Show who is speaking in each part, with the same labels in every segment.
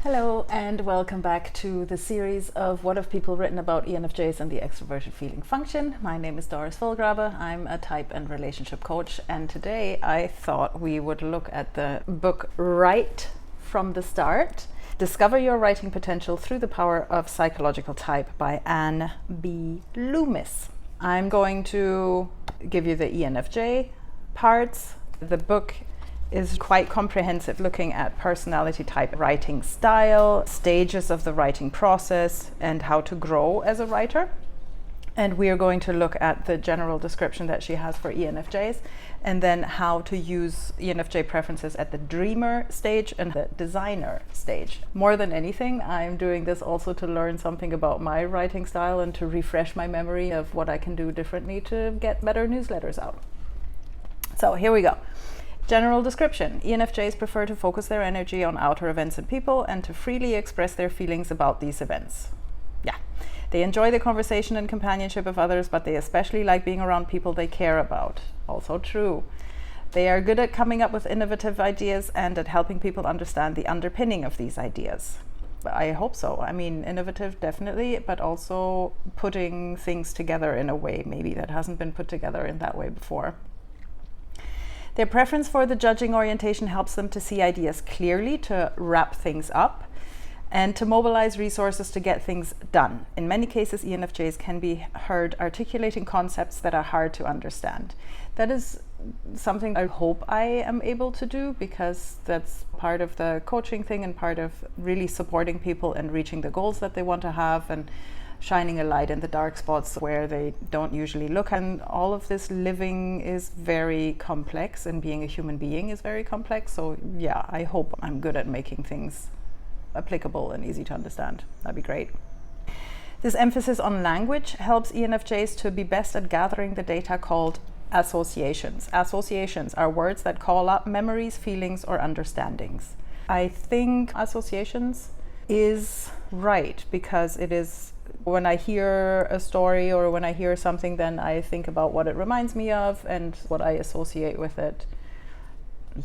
Speaker 1: Hello and welcome back to the series of What Have People Written About ENFJs and the Extroverted Feeling Function. My name is Doris. I'm a type and relationship coach, and today I thought we would look at the book Write from the Start, Discover Your Writing Potential Through the Power of Psychological Type by Anne B. Loomis. I'm going to give you the ENFJ parts. The book is quite comprehensive, looking at personality type, writing style, stages of the writing process, and how to grow as a writer. And we are going to look at the general description that she has for ENFJs, and then how to use ENFJ preferences at the dreamer stage and the designer stage. More than anything, I'm doing this also to learn something about my writing style and to refresh my memory of what I can do differently to get better newsletters out. So here we go. General description. ENFJs prefer to focus their energy on outer events and people and to freely express their feelings about these events. Yeah. They enjoy the conversation and companionship of others, but they especially like being around people they care about. Also true. They are good at coming up with innovative ideas and at helping people understand the underpinning of these ideas. I hope so. I mean, innovative definitely, but also putting things together in a way maybe that hasn't been put together in that way before. Their preference for the judging orientation helps them to see ideas clearly, to wrap things up, and to mobilize resources to get things done. In many cases, ENFJs can be heard articulating concepts that are hard to understand. That is something I hope I am able to do, because that's part of the coaching thing and part of really supporting people and reaching the goals that they want to have, and shining a light in the dark spots where they don't usually look. And all of this living is very complex, and being a human being is very complex. So yeah, I hope I'm good at making things applicable and easy to understand. That'd be great. This emphasis on language helps ENFJs to be best at gathering the data called associations. Associations are words that call up memories, feelings, or understandings. I think associations is right, because it is when I hear a story or when I hear something, then I think about what it reminds me of and what I associate with it.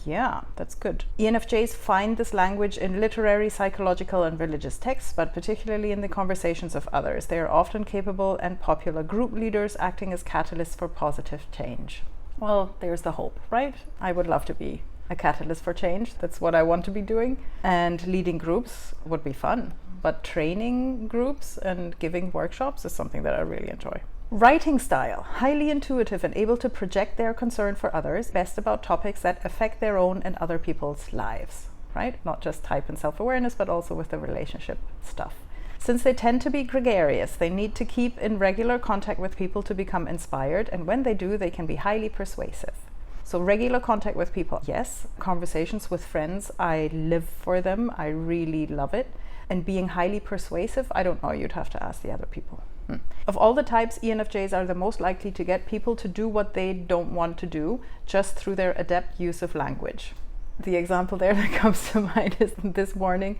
Speaker 1: Yeah, that's good. ENFJs find this language in literary, psychological, and religious texts, but particularly in the conversations of others. They are often capable and popular group leaders, acting as catalysts for positive change. Well, there's the hope, right? I would love to be a catalyst for change. That's what I want to be doing. And leading groups would be fun. But training groups and giving workshops is something that I really enjoy. Writing style. Highly intuitive and able to project their concern for others, best about topics that affect their own and other people's lives, right? Not just type and self-awareness, but also with the relationship stuff. Since they tend to be gregarious, they need to keep in regular contact with people to become inspired, and when they do, they can be highly persuasive. So regular contact with people, yes. Conversations with friends, I live for them. I really love it. And being highly persuasive, I don't know, you'd have to ask the other people. Of all the types, ENFJs are the most likely to get people to do what they don't want to do just through their adept use of language. The example there that comes to mind is this morning,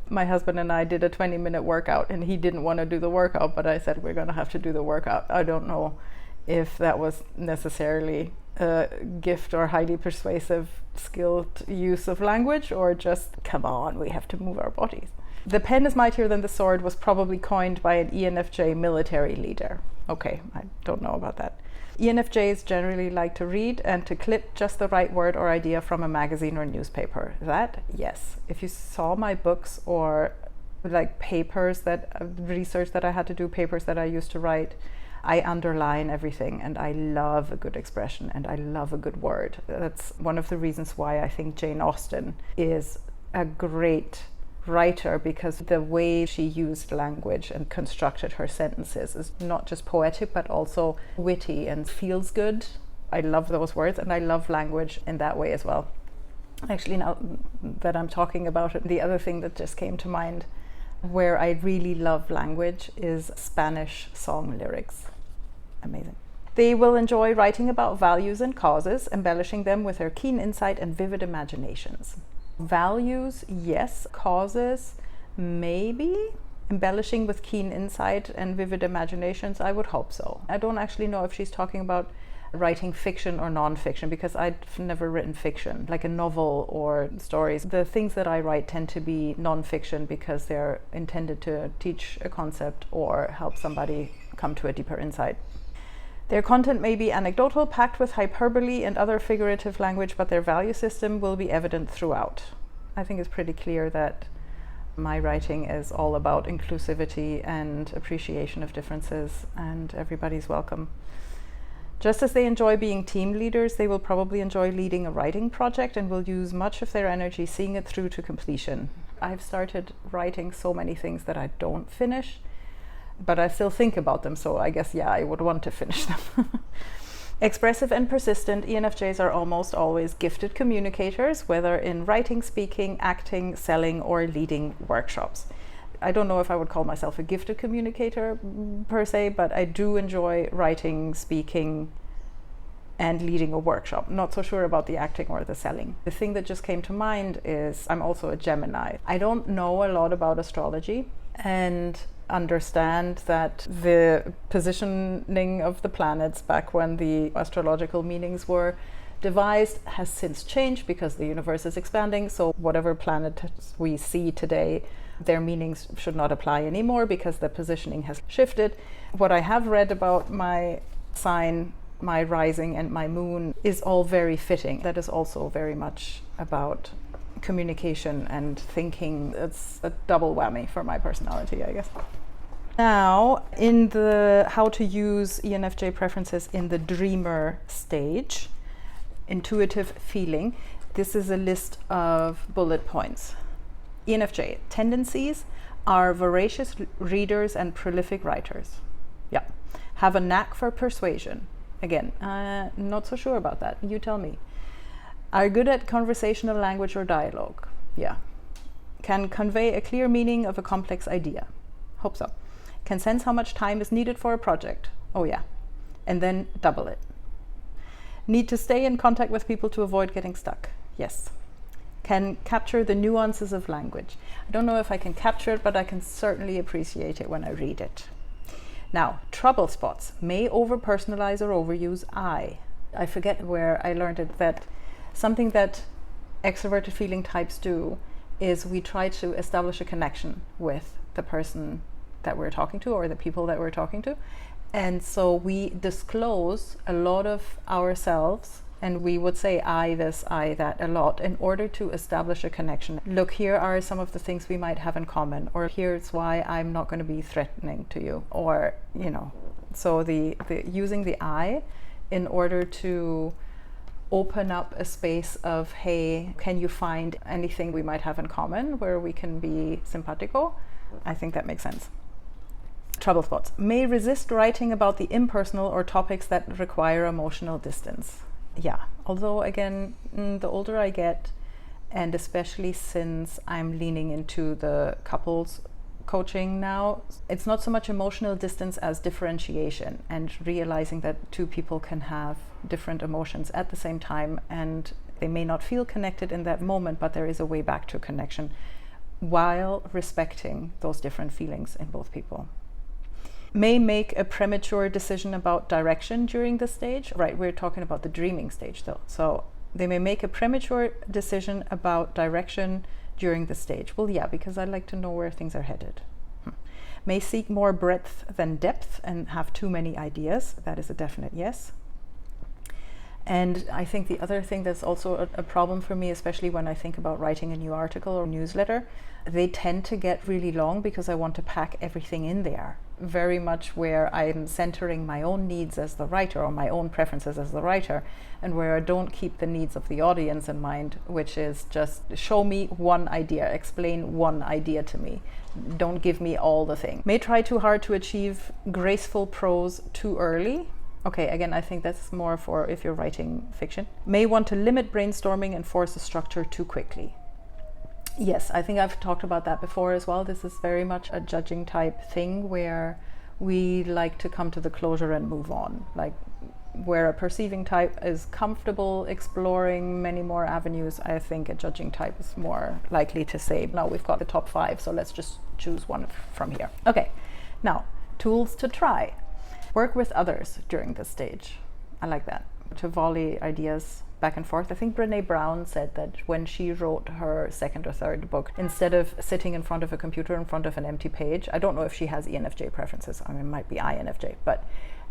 Speaker 1: my husband and I did a 20-minute workout, and he didn't want to do the workout, but I said, we're going to have to do the workout. I don't know if that was necessarily a gift or highly persuasive, skilled use of language, or just, come on, we have to move our bodies. The pen is mightier than the sword was probably coined by an ENFJ military leader. Okay, I don't know about that. ENFJs generally like to read and to clip just the right word or idea from a magazine or newspaper. That, yes. If you saw my books or like papers that research that I had to do, papers that I used to write, I underline everything, and I love a good expression and I love a good word. That's one of the reasons why I think Jane Austen is a great writer, because the way she used language and constructed her sentences is not just poetic but also witty and feels good. I love those words, and I love language in that way as well. Actually, now that I'm talking about it, the other thing that just came to mind where I really love language is Spanish song lyrics. Amazing. They will enjoy writing about values and causes, embellishing them with their keen insight and vivid imaginations. Values, yes. Causes, maybe. Embellishing with keen insight and vivid imaginations, I would hope so. I don't actually know if she's talking about writing fiction or non-fiction, because I've never written fiction, like a novel or stories. The things that I write tend to be non-fiction because they're intended to teach a concept or help somebody come to a deeper insight. Their content may be anecdotal, packed with hyperbole and other figurative language, but their value system will be evident throughout. I think it's pretty clear that my writing is all about inclusivity and appreciation of differences, and everybody's welcome. Just as they enjoy being team leaders, they will probably enjoy leading a writing project and will use much of their energy seeing it through to completion. I've started writing so many things that I don't finish, but I still think about them, so I guess, I would want to finish them. Expressive and persistent, ENFJs are almost always gifted communicators, whether in writing, speaking, acting, selling, or leading workshops. I don't know if I would call myself a gifted communicator per se, but I do enjoy writing, speaking, and leading a workshop. Not so sure about the acting or the selling. The thing that just came to mind is I'm also a Gemini. I don't know a lot about astrology and understand that the positioning of the planets back when the astrological meanings were devised has since changed because the universe is expanding. So whatever planets we see today, their meanings should not apply anymore because the positioning has shifted. What I have read about my sign, my rising, and my moon is all very fitting. That is also very much about communication and thinking. It's a double whammy for my personality, I guess. Now, in the how to use ENFJ preferences in the dreamer stage, intuitive feeling, this is a list of bullet points. ENFJ tendencies are voracious readers and prolific writers. Yeah. Have a knack for persuasion. Again, not so sure about that. You tell me. Are good at conversational language or dialogue. Yeah. Can convey a clear meaning of a complex idea. Hope so. Can sense how much time is needed for a project. Oh yeah. And then double it. Need to stay in contact with people to avoid getting stuck. Yes. Can capture the nuances of language. I don't know if I can capture it, but I can certainly appreciate it when I read it. Now, trouble spots. May over-personalize or overuse I. I forget where I learned it, that something that extroverted feeling types do is we try to establish a connection with the person that we're talking to or the people that we're talking to. And so we disclose a lot of ourselves, and we would say I this, I that a lot in order to establish a connection. Look, here are some of the things we might have in common, or here's why I'm not going to be threatening to you, or, so the using the I in order to open up a space of, hey, can you find anything we might have in common where we can be simpatico? I think that makes sense. Trouble spots. May resist writing about the impersonal or topics that require emotional distance. Yeah, although again, the older I get, and especially since I'm leaning into the couples coaching now, it's not so much emotional distance as differentiation and realizing that two people can have different emotions at the same time, and they may not feel connected in that moment, but there is a way back to connection while respecting those different feelings in both people. May make a premature decision about direction during the stage. Right, we're talking about the dreaming stage though. So they may make a premature decision about direction during the stage. Well, yeah, because I like to know where things are headed. May seek more breadth than depth and have too many ideas. That is a definite yes. And I think the other thing that's also a problem for me, especially when I think about writing a new article or newsletter, they tend to get really long because I want to pack everything in there. Very much where I'm centering my own needs as the writer or my own preferences as the writer, and where I don't keep the needs of the audience in mind, which is just show me one idea, explain one idea to me. Don't give me all the thing. May try too hard to achieve graceful prose too early. Okay, again, I think that's more for if you're writing fiction. May want to limit brainstorming and force a structure too quickly. Yes, I think I've talked about that before as well. This is very much a judging type thing where we like to come to the closure and move on. Like where a perceiving type is comfortable exploring many more avenues, I think a judging type is more likely to say, no, we've got the top 5, so let's just choose one from here. Okay, now, tools to try. Work with others during this stage. I like that, to volley ideas back and forth. I think Brene Brown said that when she wrote her second or third book, instead of sitting in front of a computer in front of an empty page, I don't know if she has ENFJ preferences, I mean, it might be INFJ, but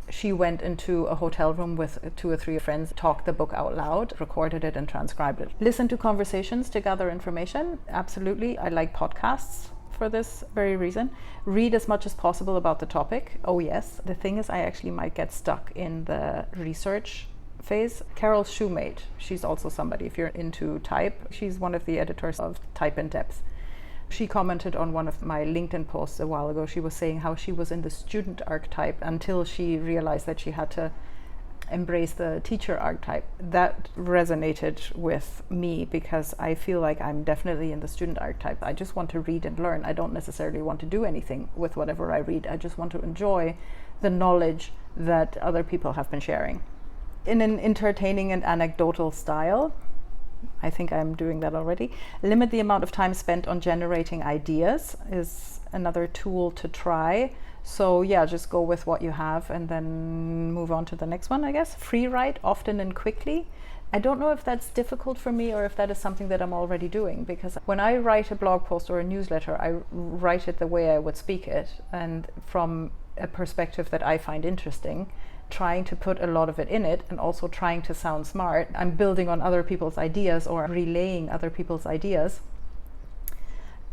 Speaker 1: she went into a hotel room with 2 or 3 friends, talked the book out loud, recorded it and transcribed it. Listen to conversations to gather information. Absolutely. I like podcasts for this very reason. Read as much as possible about the topic. Oh yes. The thing is, I actually might get stuck in the research phase. Carol Shoemate, she's also somebody, if you're into type, she's one of the editors of Type in Depth. She commented on one of my LinkedIn posts a while ago. She was saying how she was in the student archetype until she realized that she had to embrace the teacher archetype. That resonated with me because I feel like I'm definitely in the student archetype. I just want to read and learn. I don't necessarily want to do anything with whatever I read. I just want to enjoy the knowledge that other people have been sharing in an entertaining and anecdotal style. I think I'm doing that already. Limit the amount of time spent on generating ideas is another tool to try. So yeah, just go with what you have and then move on to the next one, I guess. Free write often and quickly. I don't know if that's difficult for me or if that is something that I'm already doing, because when I write a blog post or a newsletter, I write it the way I would speak it and from a perspective that I find interesting, trying to put a lot of it in it and also trying to sound smart. I'm building on other people's ideas or relaying other people's ideas.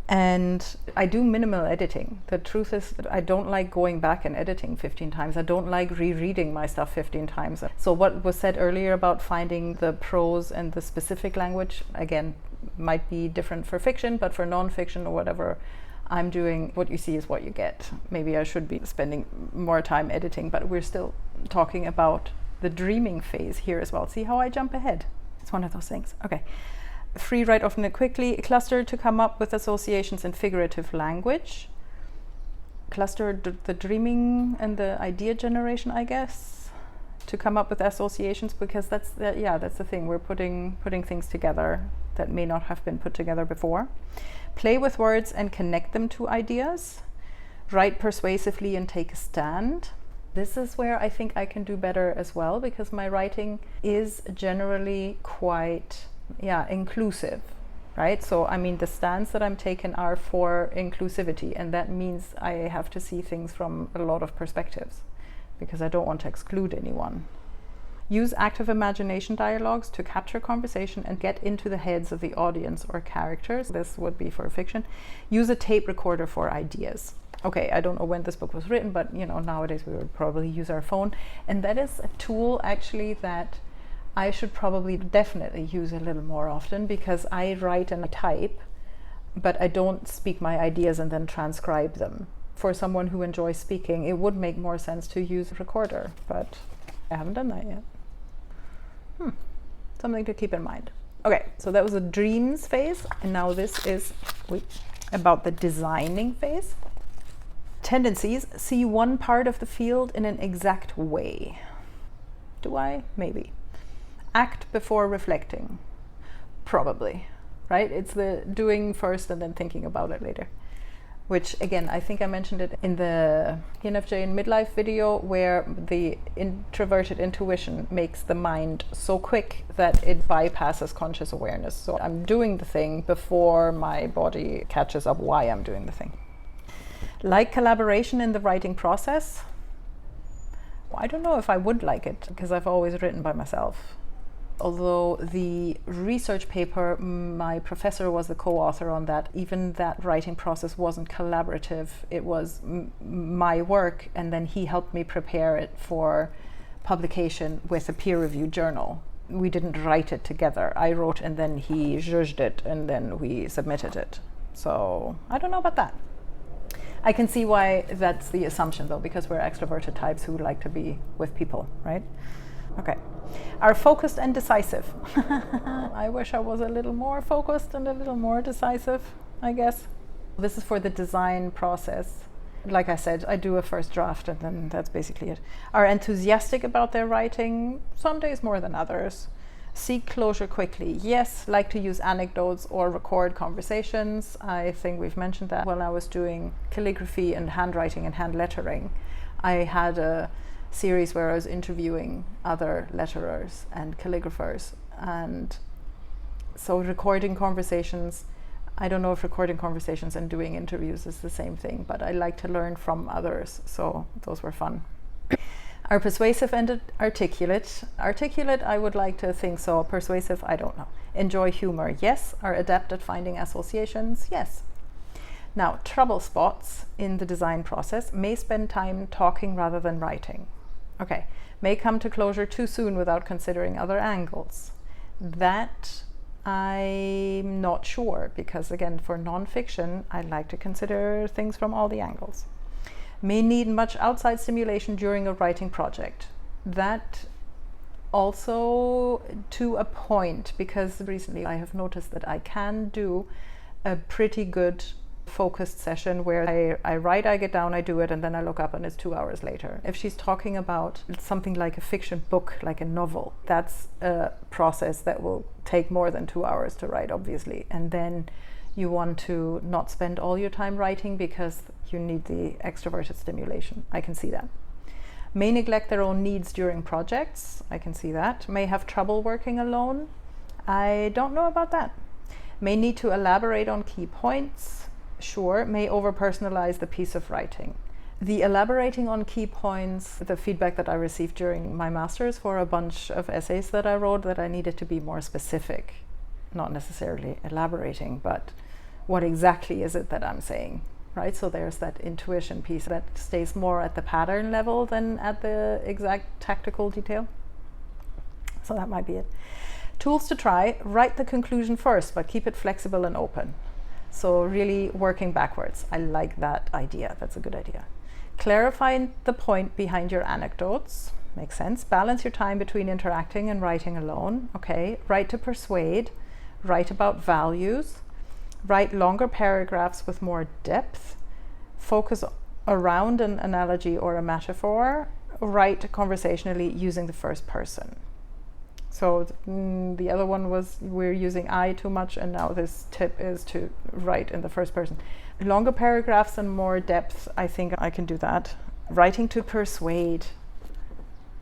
Speaker 1: And I do minimal editing. The truth is that I don't like going back and editing 15 times. I don't like rereading my stuff 15 times. So what was said earlier about finding the prose and the specific language, again, might be different for fiction, but for non-fiction or whatever, I'm doing what you see is what you get. Maybe I should be spending more time editing, but we're still talking about the dreaming phase here as well. See how I jump ahead? It's one of those things. Okay. Free write often and quickly. Cluster to come up with associations in figurative language. Cluster the dreaming and the idea generation, I guess, to come up with associations, because that's the thing. We're putting things together that may not have been put together before. Play with words and connect them to ideas. Write persuasively and take a stand. This is where I think I can do better as well, because my writing is generally quite inclusive, right? So I mean, the stands that I'm taking are for inclusivity, and that means I have to see things from a lot of perspectives because I don't want to exclude anyone. Use active imagination dialogues to capture conversation and get into the heads of the audience or characters. This would be for fiction. Use a tape recorder for ideas. Okay, I don't know when this book was written, but nowadays we would probably use our phone. And that is a tool actually that I should probably definitely use a little more often, because I write and I type, but I don't speak my ideas and then transcribe them. For someone who enjoys speaking, it would make more sense to use a recorder, but I haven't done that yet. Something to keep in mind. Okay, so that was the dreams phase, and now this is about the designing phase. Tendencies: see one part of the field in an exact way. Do I? Maybe. Act before reflecting. Probably, right? It's the doing first and then thinking about it later. Which, again, I think I mentioned it in the ENFJ in midlife video, where the introverted intuition makes the mind so quick that it bypasses conscious awareness. So I'm doing the thing before my body catches up why I'm doing the thing. Like collaboration in the writing process? Well, I don't know if I would like it, because I've always written by myself. Although the research paper, my professor was the co-author on that, even that writing process wasn't collaborative. It was my work, and then he helped me prepare it for publication with a peer-reviewed journal. We didn't write it together. I wrote and then he judged it and then we submitted it. So I don't know about that. I can see why that's the assumption though, because we're extroverted types who like to be with people, right? Okay. Are focused and decisive. I wish I was a little more focused and a little more decisive, I guess. This is for the design process. Like I said, I do a first draft and then that's basically it. Are enthusiastic about their writing, some days more than others. Seek closure quickly. Yes, like to use anecdotes or record conversations. I think we've mentioned that when I was doing calligraphy and handwriting and hand lettering. I had a series where I was interviewing other letterers and calligraphers. And so recording conversations, I don't know if recording conversations and doing interviews is the same thing, but I like to learn from others. So those were fun. Are persuasive and articulate? Articulate, I would like to think so. Persuasive, I don't know. Enjoy humor, yes. Are adept at finding associations, yes. Now, trouble spots in the design process. May spend time talking rather than writing. Okay. May come to closure too soon without considering other angles. That I'm not sure, because again, for nonfiction, I like to consider things from all the angles. May need much outside stimulation during a writing project. That also to a point, because recently I have noticed that I can do a pretty good focused session where I write, I get down, I do it, and then I look up and it's 2 hours later. If she's talking about something like a fiction book, like a novel, that's a process that will take more than 2 hours to write, obviously. And then you want to not spend all your time writing because you need the extroverted stimulation. I can see that. May neglect their own needs during projects. I can see that. May have trouble working alone. I don't know about that. May need to elaborate on key points. Sure. May over-personalize the piece of writing. The elaborating on key points, the feedback that I received during my master's for a bunch of essays that I wrote, that I needed to be more specific. Not necessarily elaborating, but what exactly is it that I'm saying, right? So there's that intuition piece that stays more at the pattern level than at the exact tactical detail. So that might be it. Tools to try: write the conclusion first, but keep it flexible and open. So really working backwards. I like that idea. That's a good idea. Clarify the point behind your anecdotes. Makes sense. Balance your time between interacting and writing alone. Okay. Write to persuade. Write about values. Write longer paragraphs with more depth. Focus around an analogy or a metaphor. Write conversationally using the first person. So the other one was we're using I too much, and now this tip is to write in the first person. Longer paragraphs and more depth, I think I can do that. Writing to persuade.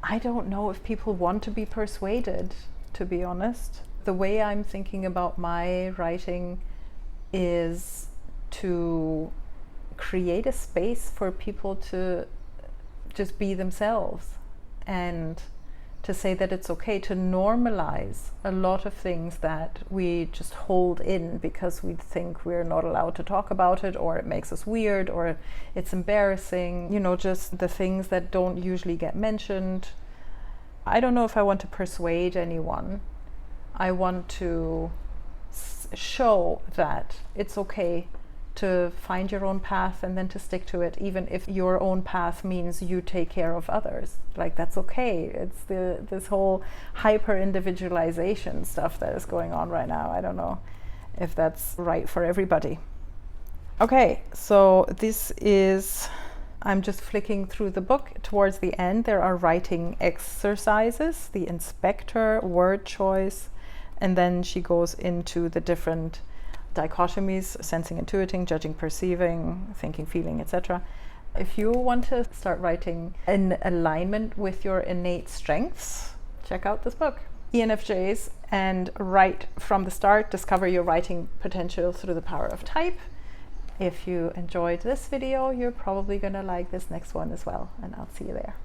Speaker 1: I don't know if people want to be persuaded, to be honest. The way I'm thinking about my writing is to create a space for people to just be themselves, and to say that it's okay, to normalize a lot of things that we just hold in because we think we're not allowed to talk about it, or it makes us weird, or it's embarrassing, you know, just the things that don't usually get mentioned. I don't know if I want to persuade anyone. I want to show that it's okay to find your own path and then to stick to it, even if your own path means you take care of others. Like, that's okay. It's this whole hyper individualization stuff that is going on right now. I don't know if that's right for everybody. Okay, so this is, I'm just flicking through the book. Towards the end, there are writing exercises, the inspector, word choice, and then she goes into the different dichotomies: sensing, intuiting, judging, perceiving, thinking, feeling, etc. If you want to start writing in alignment with your innate strengths, check out this book, ENFJs, and write from the start. Discover your writing potential through the power of type. If you enjoyed this video, you're probably going to like this next one as well, and I'll see you there.